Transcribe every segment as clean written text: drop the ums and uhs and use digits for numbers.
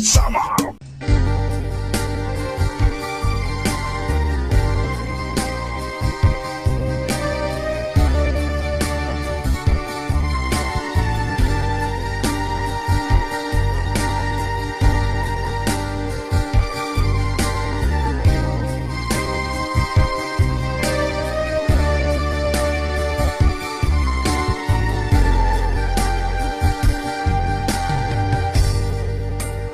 Sama.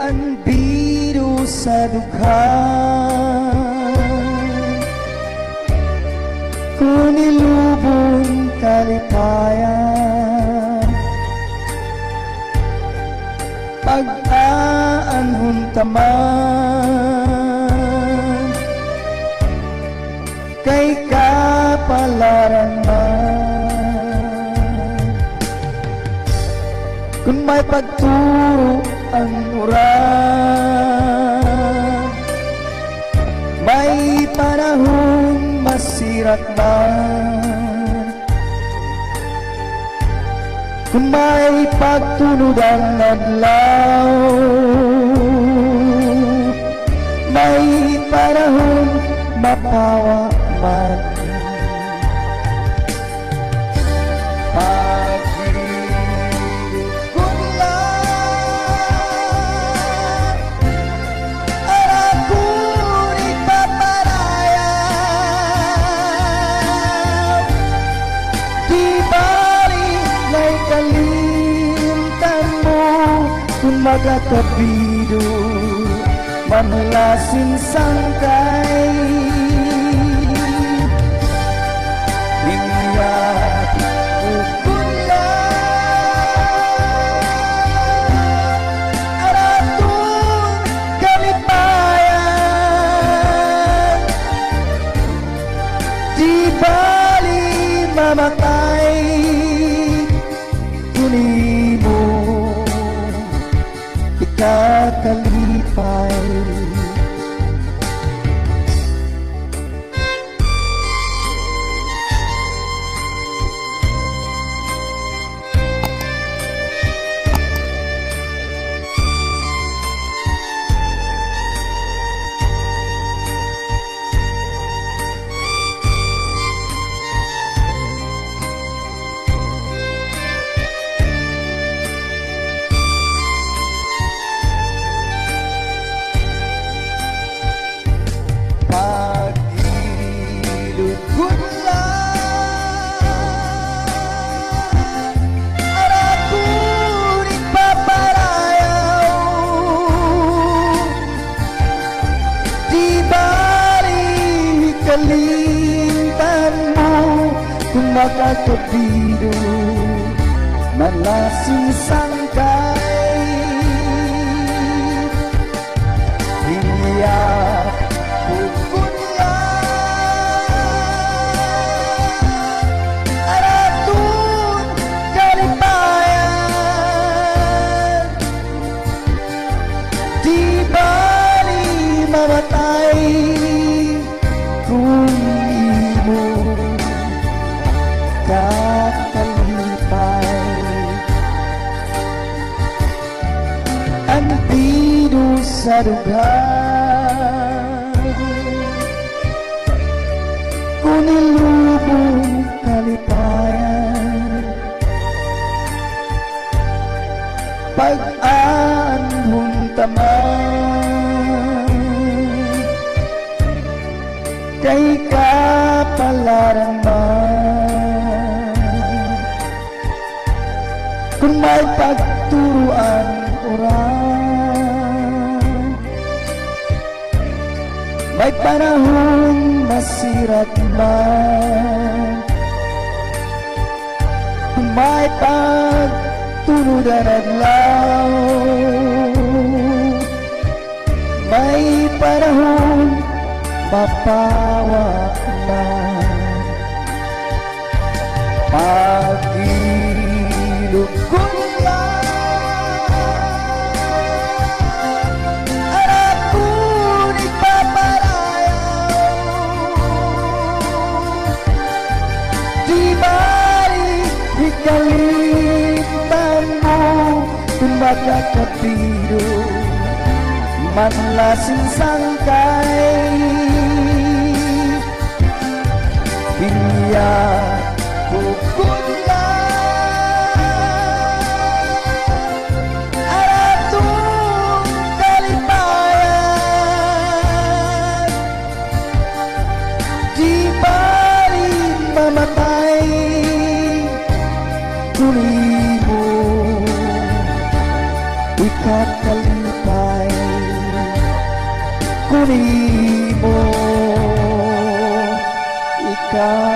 Ang biro sa dukha kung nilubong kalipayan, pag-aanhon taman kay kapalaran man. Kung may pagturo ang uran, may panahong masirat man. Kung may pagtunod ang adlaw, may panahong mapawa man. Kung magkakabido, manlasin sangkay, hinggat ukunlan, aratong kalipayan, di bali mamatay, kunimo kakalipay. Kalimtan mo kung makakabido, malasing sangkay, hingyak ukunlan, aratun kalipayan, di bali mamatay, kung imo kakalipay. Ang biro sa dugan kung nilubong kalipayan, pag-aanhon taman kay kapalaran man. Kung may pagturuan oran, may panahong masirat man. Kung may pagtunod ang adlaw, may panahong mapawa na. Pag-ilog ko lang, harap ko'y ipaparayaw, di bali ikalitan mo kung makakabido, manlasing sangkay. Pinya kukunla aratong kalipayan, di bali mamatay kuni mo ikakalipay, kuni mo ikakalipay.